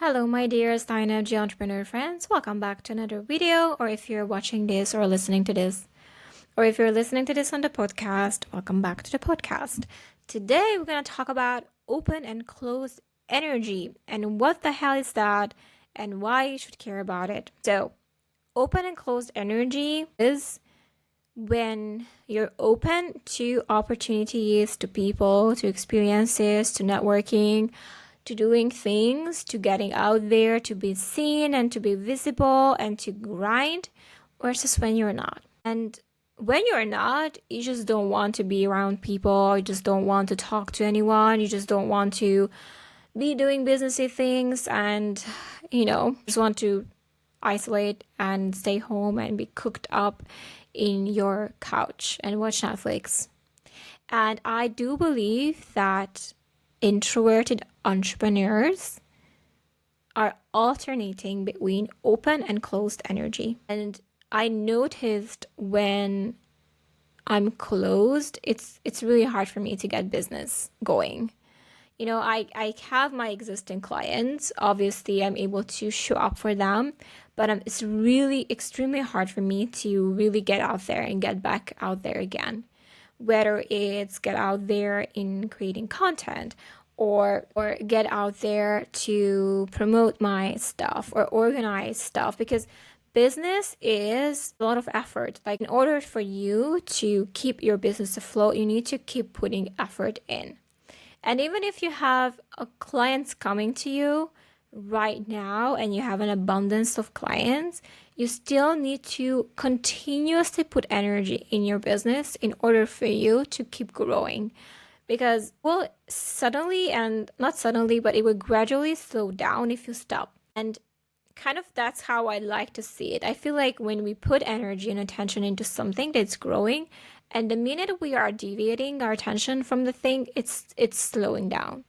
Hello, my dearest INFJ entrepreneur friends. Welcome back to another video, or if you're watching this or listening to this, or if you're listening to this on the podcast, welcome back to the podcast. Today, we're going to talk about open and closed energy and what the hell is that and why you should care about it. So, open and closed energy is when you're open to opportunities, to people, to experiences, to networking, to doing things, to getting out there, to be seen and to be visible and to grind, versus when you're not. And when you're not, you just don't want to be around people, you just don't want to talk to anyone, you just don't want to be doing businessy things, and just want to isolate and stay home and be cooked up in your couch and watch Netflix. And I do believe that introverted entrepreneurs are alternating between open and closed energy. And I noticed when I'm closed, it's really hard for me to get business going. I have my existing clients. Obviously, I'm able to show up for them, but it's really extremely hard for me to really get out there and get back out there again. Whether it's get out there in creating content or get out there to promote my stuff or organize stuff, because business is a lot of effort. Like, in order for you to keep your business afloat, you need to keep putting effort in. And even if you have clients coming to you right now and you have an abundance of clients, you still need to continuously put energy in your business in order for you to keep growing. Because, well, suddenly, and not suddenly, but it will gradually slow down if you stop. And kind of that's how I like to see it. I feel like when we put energy and attention into something that's growing, and the minute we are deviating our attention from the thing, it's slowing down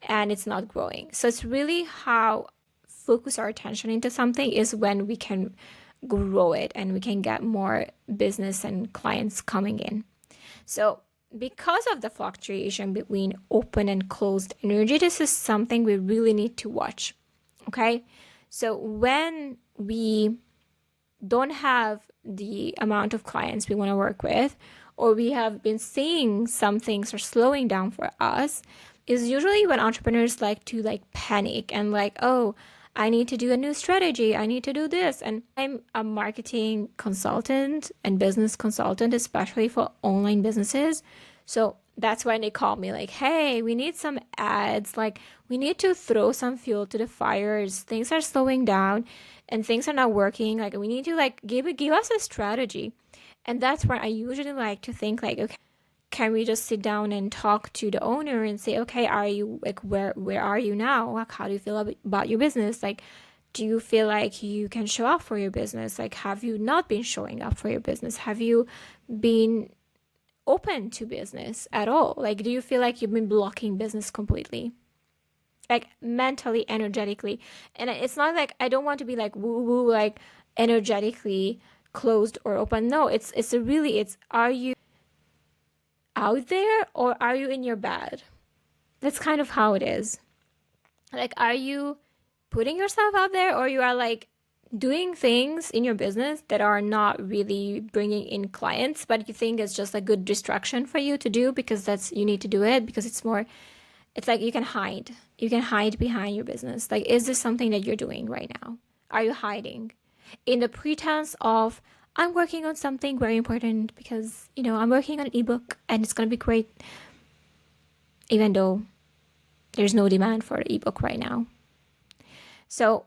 and it's not growing. So it's really how focus our attention into something is when we can grow it and we can get more business and clients coming in. So because of the fluctuation between open and closed energy, this is something we really need to watch. Okay? So when we don't have the amount of clients we want to work with, or we have been seeing some things are slowing down for us, is usually when entrepreneurs like to panic and oh, I need to do a new strategy, I need to do this. And I'm a marketing consultant and business consultant, especially for online businesses. So that's when they call me hey, we need some ads, we need to throw some fuel to the fires, things are slowing down and things are not working, we need to give us a strategy. And that's where I usually like to think okay, can we just sit down and talk to the owner and say, okay, are you where are you now? How do you feel about your business? Do you feel like you can show up for your business? Have you not been showing up for your business? Have you been open to business at all? Do you feel like you've been blocking business completely? Mentally, energetically. And it's not I don't want to be woo energetically closed or open. No, it's are you out there or are you in your bed? That's kind of how it is. Are you putting yourself out there, or you are doing things in your business that are not really bringing in clients, but you think it's just a good distraction for you to do because you need to do it because it's you can hide behind your business. Is this something that you're doing right now? Are you hiding in the pretense of, I'm working on something very important because I'm working on an ebook and it's going to be great, even though there's no demand for the ebook right now? So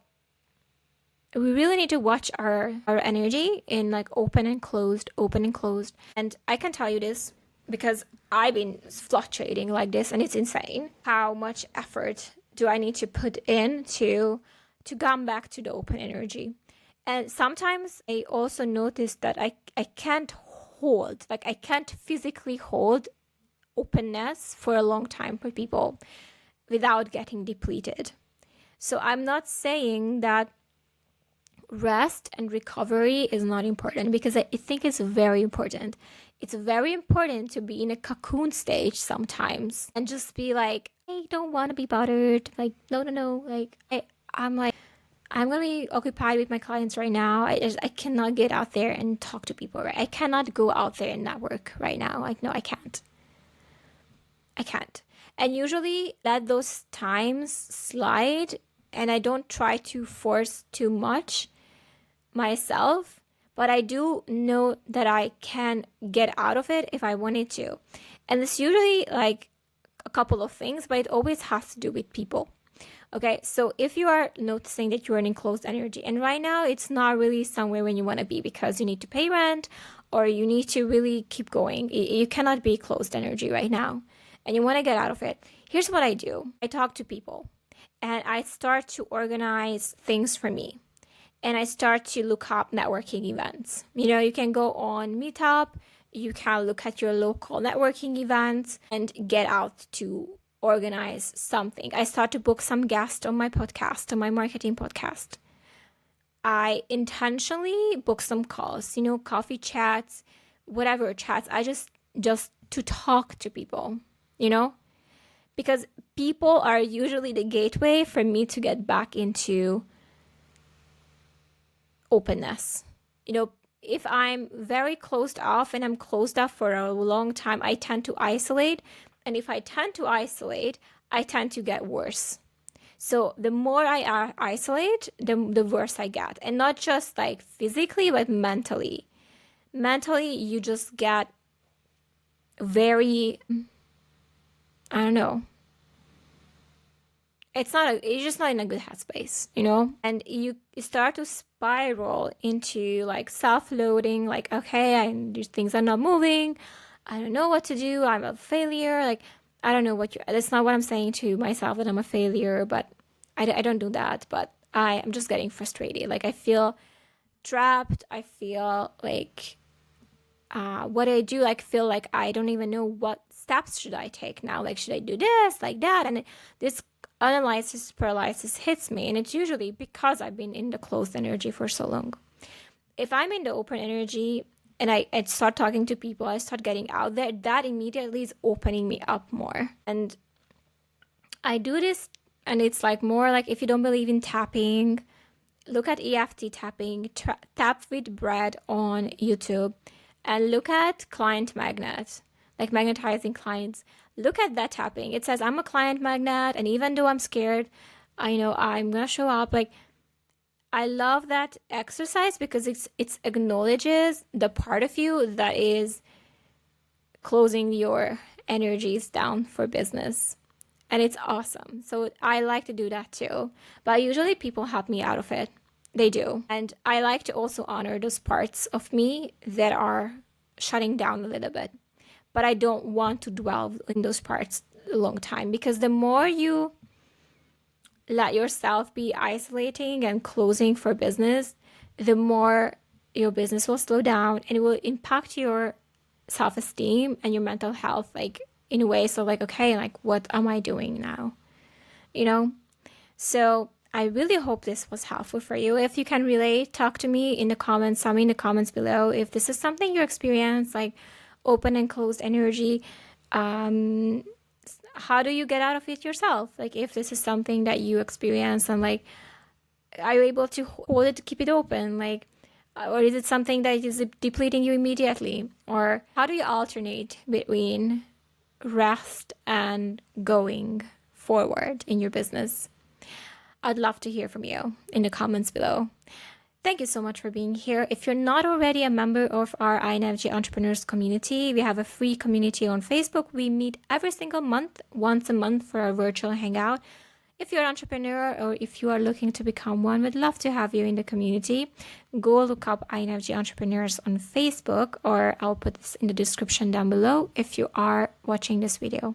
we really need to watch our energy in open and closed. And I can tell you this because I've been fluctuating like this, and it's insane how much effort do I need to put in to come back to the open energy. And sometimes I also notice that I can't hold, I can't physically hold openness for a long time for people without getting depleted. So I'm not saying that rest and recovery is not important, because I think it's very important. It's very important to be in a cocoon stage sometimes and just be I don't want to be bothered. Like, no. Like, I'm like, I'm gonna be occupied with my clients right now. I cannot get out there and talk to people, right? I cannot go out there and network right now. Like, no, I can't. I can't. And usually let those times slide, and I don't try to force too much myself, but I do know that I can get out of it if I wanted to. And it's usually like a couple of things, but it always has to do with people. Okay, so if you are noticing that you're in enclosed energy, and right now it's not really somewhere when you want to be because you need to pay rent or you need to really keep going, you cannot be closed energy right now and you want to get out of it. Here's what I do. I talk to people and I start to organize things for me. And I start to look up networking events. You know, you can go on Meetup, you can look at your local networking events and get out to organize something. I start to book some guests on my podcast, on my marketing podcast. I intentionally book some calls, you know, coffee chats, whatever chats. I just to talk to people, you know, because people are usually the gateway for me to get back into openness. You know, if I'm very closed off and I'm closed off for a long time, I tend to isolate. And if I tend to isolate, I tend to get worse. So the more I isolate, the worse I get. And not just like physically, but mentally. Mentally, you just get very, I don't know. It's just not in a good headspace, you know? And you start to spiral into like self-loathing, like, okay, these things are not moving. I don't know what to do. I'm a failure. Like, I don't know that's not what I'm saying to myself, that I'm a failure, but I don't do that. But I'm just getting frustrated. Like, I feel trapped. I feel like what I do, like, feel like I don't even know what steps should I take now. Like, should I do this, like that? And this analysis paralysis hits me, and it's usually because I've been in the closed energy for so long. If I'm in the open energy and I start talking to people, I start getting out there, that immediately is opening me up more. And I do this, and it's like more like, if you don't believe in tapping, look at EFT tapping, tap with bread on YouTube, and look at client magnet, like magnetizing clients. Look at that tapping. It says, I'm a client magnet, and even though I'm scared, I know I'm gonna show up. Like, I love that exercise because it acknowledges the part of you that is closing your energies down for business. And it's awesome. So I like to do that too. But usually people help me out of it. They do. And I like to also honor those parts of me that are shutting down a little bit. But I don't want to dwell in those parts a long time, because the more you let yourself be isolating and closing for business, the more your business will slow down, and it will impact your self-esteem and your mental health, like in a way. So like, okay, like, what am I doing now? You know? So I really hope this was helpful for you. If you can relate, talk to me in the comments, tell me in the comments below if this is something you experience, like open and closed energy. How do you get out of it yourself? Like, if this is something that you experience, and like, are you able to hold it, to keep it open? Like, or is it something that is depleting you immediately? Or how do you alternate between rest and going forward in your business? I'd love to hear from you in the comments below. Thank you so much for being here. If you're not already a member of our INFJ Entrepreneurs community, we have a free community on Facebook. We meet every single month, once a month, for a virtual hangout. If you're an entrepreneur or if you are looking to become one, we'd love to have you in the community. Go look up INFJ Entrepreneurs on Facebook, or I'll put this in the description down below if you are watching this video.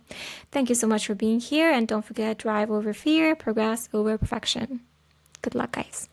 Thank you so much for being here, and don't forget, drive over fear, progress over perfection. Good luck, guys.